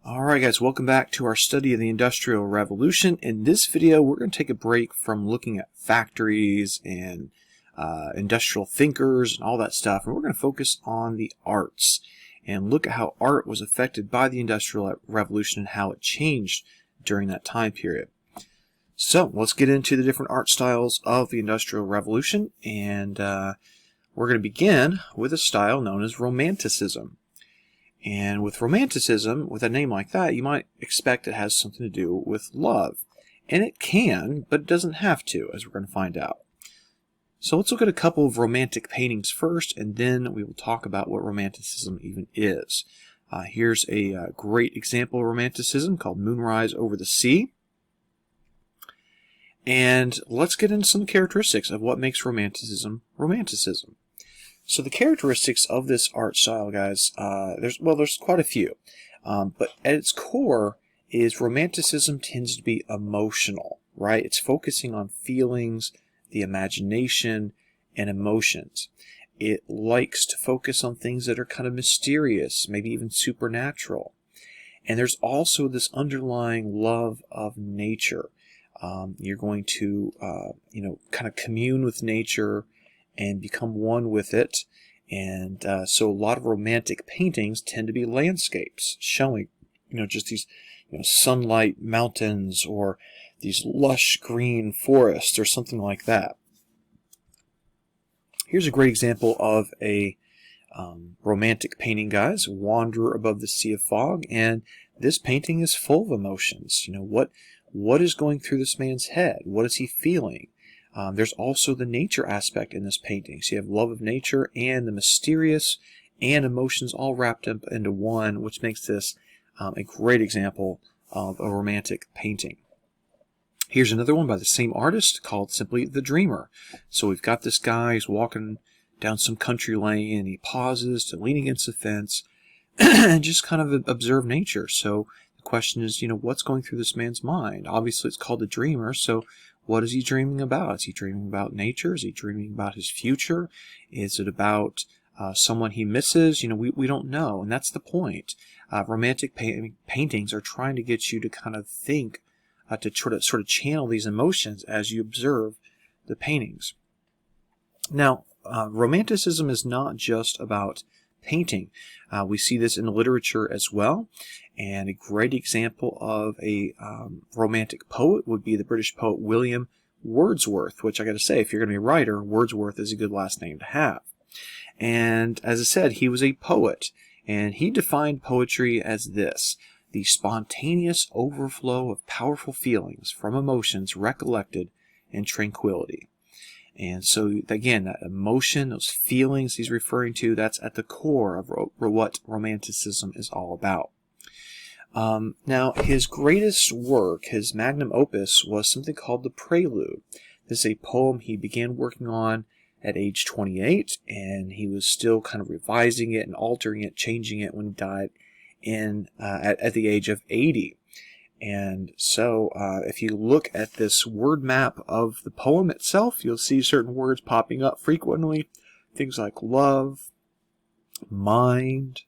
Alright guys, welcome back to our study of the Industrial Revolution. In this video, we're going to take a break from looking at factories and industrial thinkers and all that stuff, and we're going to focus on the arts and look at how art was affected by the Industrial Revolution and how it changed during that time period. So, let's get into the different art styles of the Industrial Revolution, and we're going to begin with a style known as Romanticism. And with Romanticism, with a name like that, you might expect it has something to do with love. And it can, but it doesn't have to, as we're going to find out. So let's look at a couple of romantic paintings first, and then we will talk about what Romanticism even is. Here's a great example of Romanticism called Moonrise Over the Sea. And let's get into some characteristics of what makes Romanticism Romanticism. So the characteristics of this art style, guys, there's quite a few. But at its core is Romanticism tends to be emotional, right? It's focusing on feelings, the imagination, and emotions. It likes to focus on things that are kind of mysterious, maybe even supernatural. And there's also this underlying love of nature. You're going to, kind of commune with nature and become one with it. And so a lot of romantic paintings tend to be landscapes showing, just these, sunlight mountains or these lush green forests or something like that. Here's a great example of a romantic painting, guys, Wander Above the Sea of Fog. And this painting is full of emotions. What is going through this man's head? What is he feeling? There's also the nature aspect in this painting. So you have love of nature and the mysterious and emotions all wrapped up into one, which makes this a great example of a romantic painting. Here's another one by the same artist called simply The Dreamer. So we've got this guy who's walking down some country lane, and he pauses to lean against the fence and just kind of observe nature. So the question is, what's going through this man's mind? Obviously, it's called The Dreamer, so what is he dreaming about? Is he dreaming about nature? Is he dreaming about his future? Is it about someone he misses? We don't know, and that's the point. Romantic paintings are trying to get you to kind of think, to sort of channel these emotions as you observe the paintings. Now, Romanticism is not just about painting. We see this in literature as well, and a great example of a romantic poet would be the British poet William Wordsworth, which I got to say, if you're going to be a writer, Wordsworth is a good last name to have. And as I said, he was a poet, and he defined poetry as this: the spontaneous overflow of powerful feelings from emotions recollected in tranquility. And so, again, that emotion, those feelings he's referring to, that's at the core of what Romanticism is all about. Now, his greatest work, his magnum opus, was something called The Prelude. This is a poem he began working on at age 28, and he was still kind of revising it and altering it, changing it when he died at the age of 80. And so if you look at this word map of the poem itself, you'll see certain words popping up frequently. Things like love, mind,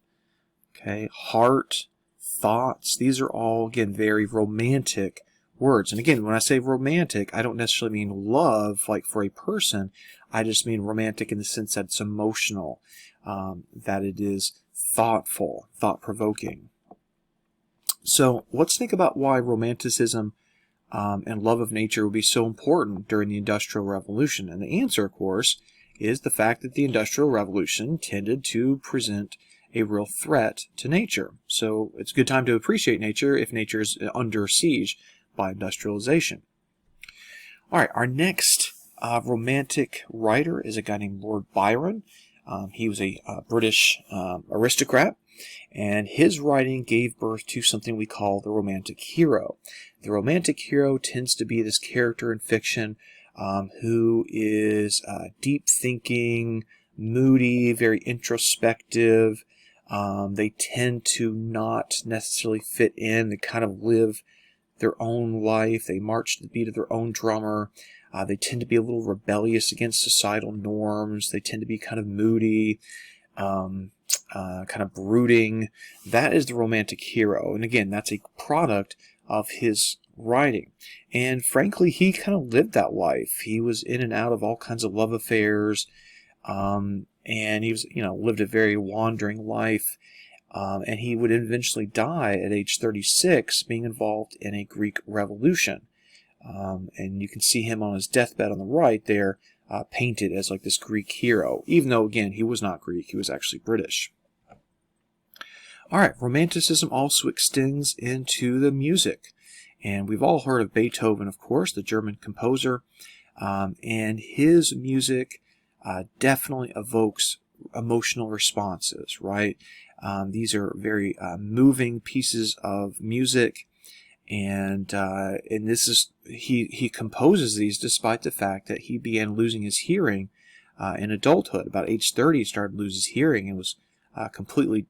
heart, thoughts. These are all, again, very romantic words. And again, when I say romantic, I don't necessarily mean love like for a person. I just mean romantic in the sense that it's emotional, that it is thoughtful, thought-provoking. So let's think about why Romanticism and love of nature would be so important during the Industrial Revolution. And the answer, of course, is the fact that the Industrial Revolution tended to present a real threat to nature. So it's a good time to appreciate nature if nature is under siege by industrialization. All right, our next romantic writer is a guy named Lord Byron. He was a British aristocrat, and his writing gave birth to something we call the romantic hero. The romantic hero tends to be this character in fiction who is deep thinking, moody, very introspective. They tend to not necessarily fit in. They kind of live their own life. They march to the beat of their own drummer. They tend to be a little rebellious against societal norms. They tend to be kind of moody. kind of brooding. That is the romantic hero. And again, that's a product of his writing. And frankly, he kind of lived that life. He was in and out of all kinds of love affairs. And he was, lived a very wandering life. And he would eventually die at age 36, being involved in a Greek revolution. And you can see him on his deathbed on the right there, painted as like this Greek hero, even though, again, he was not Greek. He was actually British. All right, Romanticism also extends into the music. And we've all heard of Beethoven, of course, the German composer. And his music definitely evokes emotional responses, right? These are very moving pieces of music. And this is he composes these despite the fact that he began losing his hearing in adulthood. About age 30, he started to lose his hearing and was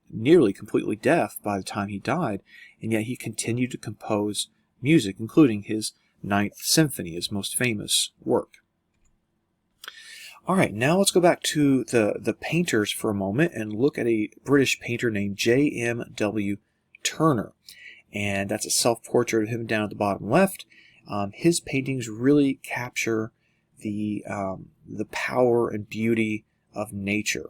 nearly completely deaf by the time he died. And yet he continued to compose music, including his Ninth Symphony, his most famous work. All right, now let's go back to the painters for a moment and look at a British painter named J.M.W. Turner. And that's a self-portrait of him down at the bottom left. His paintings really capture the power and beauty of nature.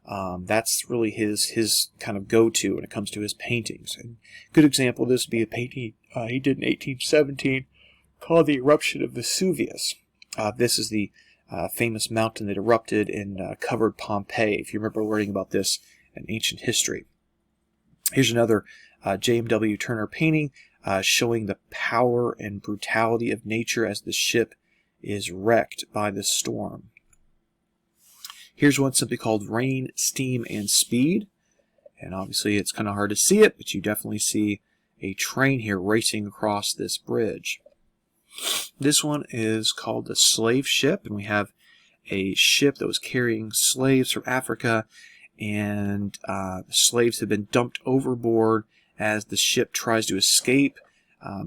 That's really his kind of go-to when it comes to his paintings. And a good example of this would be a painting he did in 1817 called The Eruption of Vesuvius. This is the famous mountain that erupted and covered Pompeii, if you remember learning about this in ancient history. Here's another J.M.W. Turner painting showing the power and brutality of nature as the ship is wrecked by the storm. Here's one simply called Rain, Steam, and Speed. And obviously it's kind of hard to see it, but you definitely see a train here racing across this bridge. This one is called the Slave Ship, and we have a ship that was carrying slaves from Africa, and the slaves have been dumped overboard as the ship tries to escape,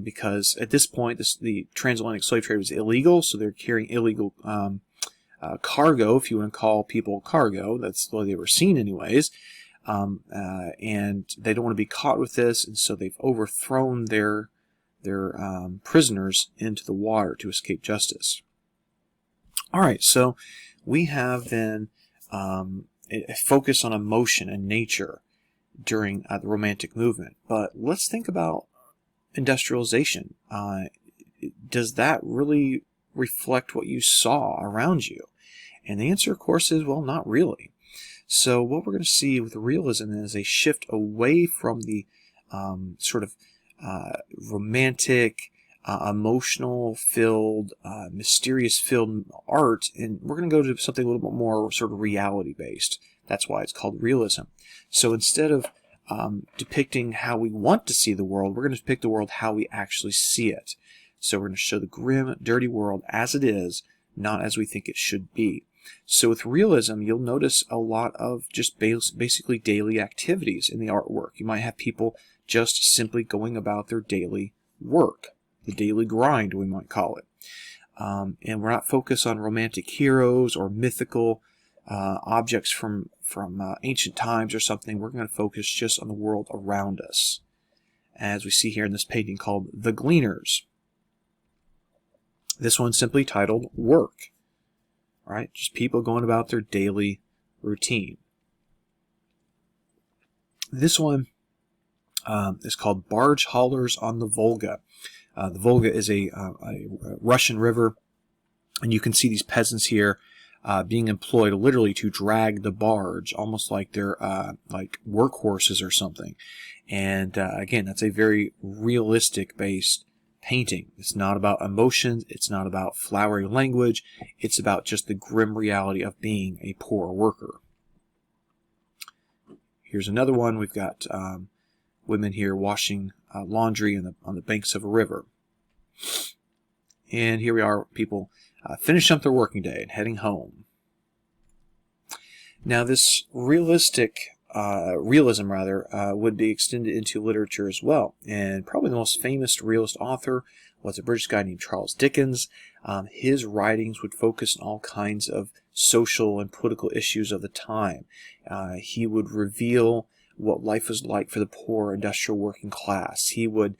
because at this point the transatlantic slave trade was illegal, so they're carrying illegal cargo, if you want to call people cargo. That's the way they were seen anyways. And they don't want to be caught with this, and so they've overthrown their prisoners into the water to escape justice. All right, so we have then a focus on emotion and nature during the Romantic movement. But let's think about industrialization. Does that really reflect what you saw around you? And the answer, of course, is, well, not really. So what we're going to see with realism is a shift away from the sort of romantic, emotional-filled, mysterious-filled art, and we're going to go to something a little bit more sort of reality-based. That's why it's called realism. So instead of depicting how we want to see the world, we're going to depict the world how we actually see it. So we're going to show the grim, dirty world as it is, not as we think it should be. So with realism, you'll notice a lot of just basically daily activities in the artwork. You might have people just simply going about their daily work, the daily grind, we might call it. And we're not focused on romantic heroes or mythical objects from ancient times or something. We're going to focus just on the world around us, as we see here in this painting called The Gleaners. This one's simply titled Work. Right? Just people going about their daily routine. This one is called Barge Haulers on the Volga. The Volga is a Russian river, and you can see these peasants here being employed literally to drag the barge, almost like they're like workhorses or something. And again, that's a very realistic based painting. It's not about emotions. It's not about flowery language. It's about just the grim reality of being a poor worker. Here's another one. We've got women here washing laundry on the banks of a river. And here we are, people finishing up their working day and heading home. Now this realism would be extended into literature as well. And probably the most famous realist author was a British guy named Charles Dickens. His writings would focus on all kinds of social and political issues of the time. He would reveal what life was like for the poor industrial working class. He would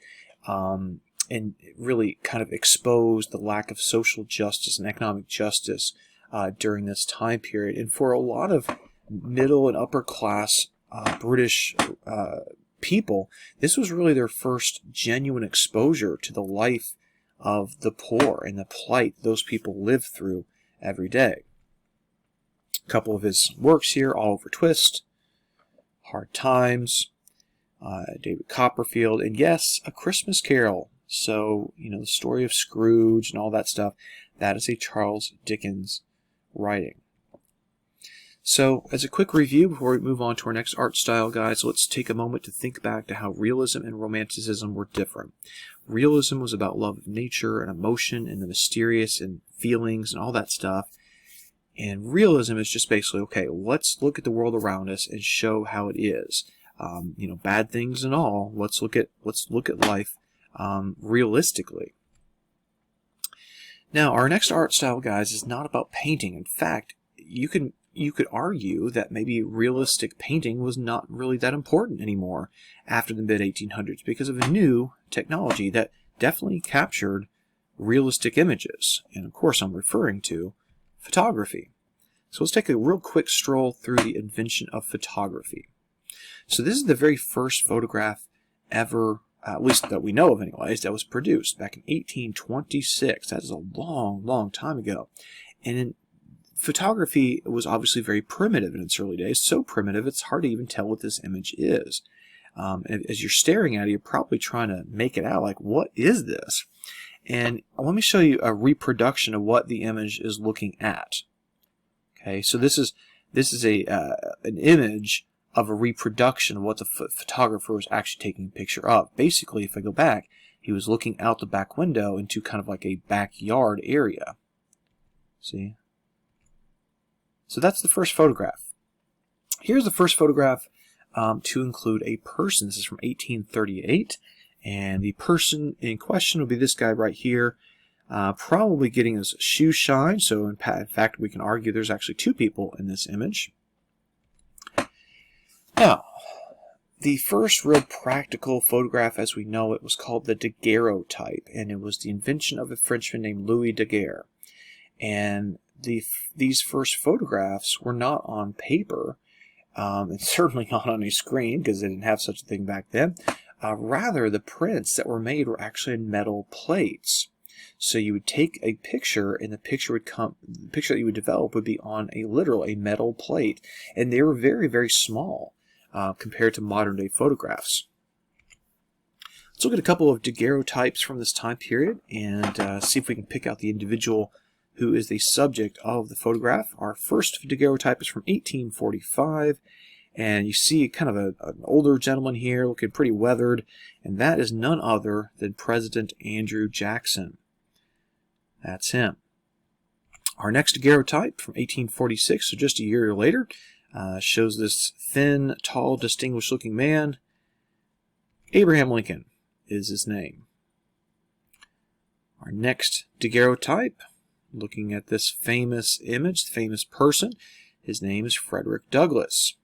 and really kind of expose the lack of social justice and economic justice during this time period. And for a lot of middle and upper class British people, this was really their first genuine exposure to the life of the poor and the plight those people live through every day. A couple of his works here: Oliver Twist, Hard Times, David Copperfield, and yes, A Christmas Carol. So, the story of Scrooge and all that stuff, that is a Charles Dickens writing. So, as a quick review before we move on to our next art style, guys, let's take a moment to think back to how realism and romanticism were different. Realism was about love of nature and emotion and the mysterious and feelings and all that stuff. And realism is just basically, okay, let's look at the world around us and show how it is. Bad things and all. Let's look at life realistically. Now, our next art style, guys, is not about painting. In fact, you could argue that maybe realistic painting was not really that important anymore after the mid-1800s because of a new technology that definitely captured realistic images. And of course, I'm referring to photography. So let's take a real quick stroll through the invention of photography. So this is the very first photograph ever, at least that we know of anyways, that was produced back in 1826. That is a long, long time ago. And photography was obviously very primitive in its early days, so primitive it's hard to even tell what this image is. As you're staring at it, you're probably trying to make it out, like, what is this? And let me show you a reproduction of what the image is looking at. Okay, so this is an image of a reproduction of what the photographer was actually taking a picture of. Basically, if I go back, he was looking out the back window into kind of like a backyard area. See? So that's the first photograph. Here's the first photograph to include a person. This is from 1838. And the person in question will be this guy right here, probably getting his shoes shined. So in fact, we can argue there's actually two people in this image. Now, the first real practical photograph as we know it was called the daguerreotype, and it was the invention of a Frenchman named Louis Daguerre. And these first photographs were not on paper, and certainly not on a screen because they didn't have such a thing back then. Rather, the prints that were made were actually in metal plates. So you would take a picture, and the picture that you would develop would be on a metal plate, and they were very, very small compared to modern day photographs. Let's look at a couple of daguerreotypes from this time period and see if we can pick out the individual who is the subject of the photograph. Our first daguerreotype is from 1845. And you see kind of an older gentleman here looking pretty weathered, and that is none other than President Andrew Jackson. That's him. Our next daguerreotype from 1846, so just a year later, shows this thin, tall, distinguished-looking man. Abraham Lincoln is his name. Our next daguerreotype, looking at this famous image, famous person, his name is Frederick Douglass.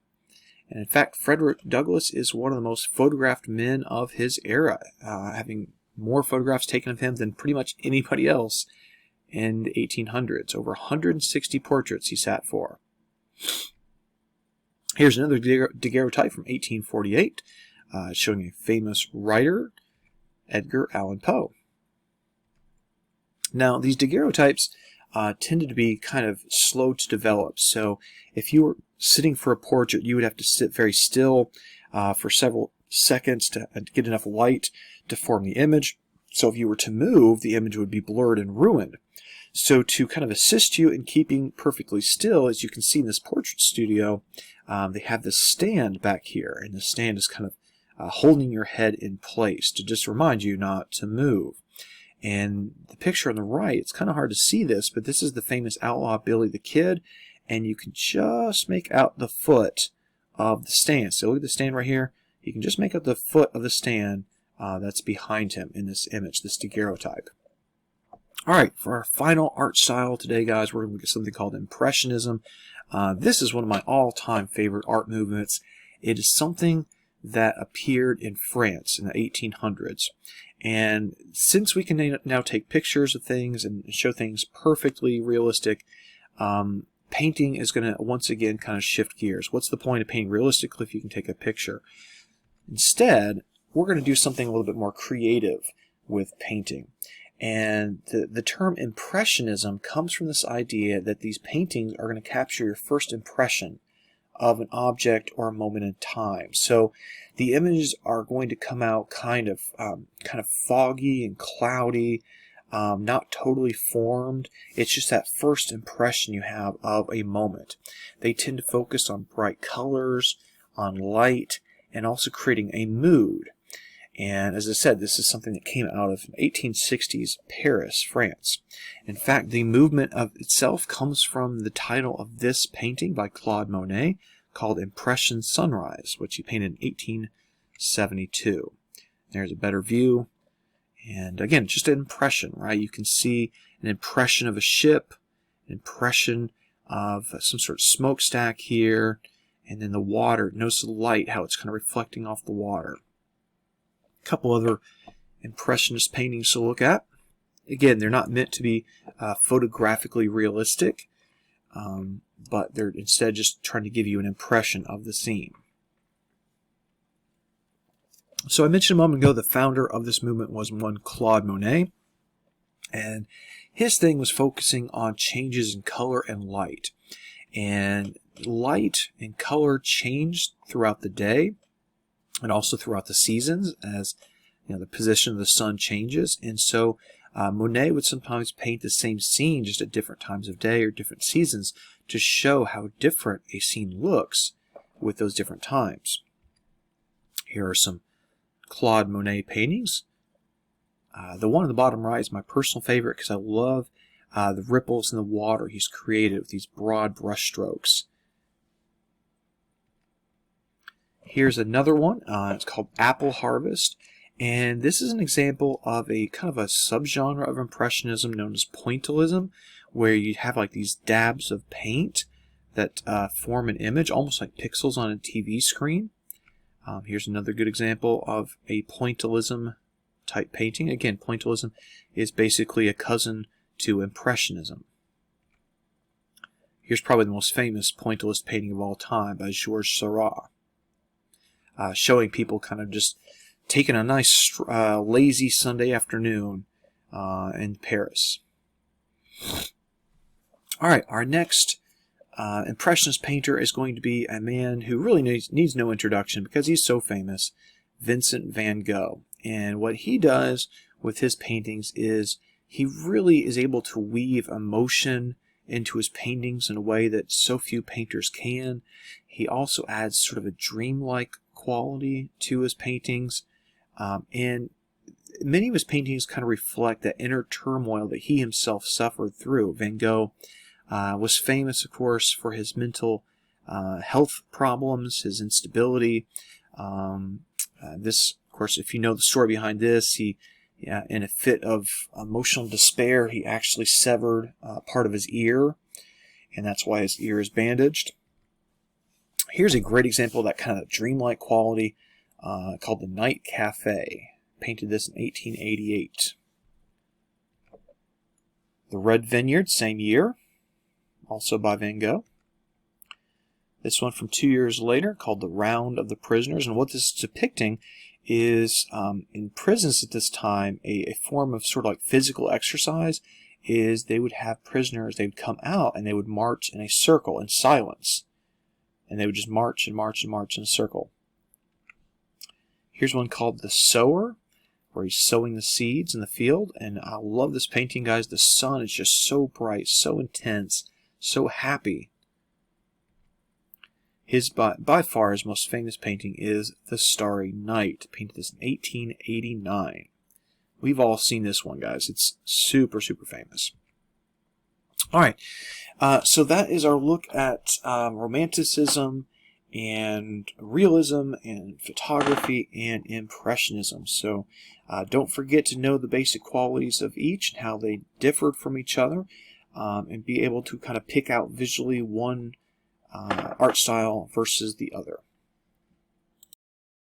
And in fact, Frederick Douglass is one of the most photographed men of his era, having more photographs taken of him than pretty much anybody else in the 1800s. Over 160 portraits he sat for. Here's another daguerreotype from 1848, showing a famous writer, Edgar Allan Poe. Now, these daguerreotypes tended to be kind of slow to develop. So if you were sitting for a portrait, you would have to sit very still for several seconds to get enough light to form the image. So if you were to move, the image would be blurred and ruined. So to kind of assist you in keeping perfectly still, as you can see in this portrait studio, they have this stand back here, and the stand is kind of holding your head in place to just remind you not to move. And the picture on the right, it's kind of hard to see this, but this is the famous outlaw Billy the Kid, and you can just make out the foot of the stand. So look at the stand right here. You can just make out the foot of the stand that's behind him in this image, this daguerreotype. All right, for our final art style today, guys, we're going to look at something called Impressionism. This is one of my all-time favorite art movements. It is something that appeared in France in the 1800s. And since we can now take pictures of things and show things perfectly realistic, painting is going to once again kind of shift gears. What's the point of painting realistically if you can take a picture? Instead, we're going to do something a little bit more creative with painting. And the term Impressionism comes from this idea that these paintings are going to capture your first impression of an object or a moment in time. So the images are going to come out kind of foggy and cloudy, not totally formed. It's just that first impression you have of a moment. They tend to focus on bright colors, on light, and also creating a mood. And as I said, this is something that came out of 1860s Paris, France. In fact, the movement of itself comes from the title of this painting by Claude Monet called Impression Sunrise, which he painted in 1872. There's a better view. And again, just an impression, right? You can see an impression of a ship, an impression of some sort of smokestack here, and then the water. Notice the light, how it's kind of reflecting off the water. Couple other Impressionist paintings to look at. Again, they're not meant to be photographically realistic, but they're instead just trying to give you an impression of the scene. So I mentioned a moment ago the founder of this movement was one Claude Monet, and his thing was focusing on changes in color and light. And light and color changed throughout the day, and also throughout the seasons as the position of the sun changes. And so Monet would sometimes paint the same scene just at different times of day or different seasons to show how different a scene looks with those different times. Here are some Claude Monet paintings. The one on the bottom right is my personal favorite because I love the ripples in the water he's created with these broad brush strokes. Here's another one. It's called Apple Harvest, and this is an example of a kind of a subgenre of Impressionism known as Pointillism, where you have like these dabs of paint that form an image, almost like pixels on a TV screen. Here's another good example of a Pointillism type painting. Again, Pointillism is basically a cousin to Impressionism. Here's probably the most famous Pointillist painting of all time by Georges Seurat. Showing people kind of just taking a nice lazy Sunday afternoon in Paris. All right, our next Impressionist painter is going to be a man who really needs no introduction because he's so famous, Vincent van Gogh. And what he does with his paintings is he really is able to weave emotion into his paintings in a way that so few painters can. He also adds sort of a dreamlike quality to his paintings, and many of his paintings kind of reflect that inner turmoil that he himself suffered through. Van Gogh was famous, of course, for his mental health problems, his instability. This, of course, if you know the story behind this, he, in a fit of emotional despair, he actually severed part of his ear, and that's why his ear is bandaged. Here's a great example of that kind of dreamlike quality called The Night Cafe. Painted this in 1888. The Red Vineyard, same year, also by Van Gogh. This one from 2 years later called The Round of the Prisoners. And what this is depicting is in prisons at this time, a form of sort of like physical exercise is they would have prisoners, they would come out and they would march in a circle in silence. And they would just march and march and march in a circle. Here's one called The Sower, where he's sowing the seeds in the field. And I love this painting, guys. The sun is just so bright, so intense, so happy. His by far his most famous painting is The Starry Night. Painted this in 1889. We've all seen this one, guys. It's super, super famous. All right, so that is our look at Romanticism and realism and photography and Impressionism. So don't forget to know the basic qualities of each and how they differed from each other, and be able to kind of pick out visually one art style versus the other.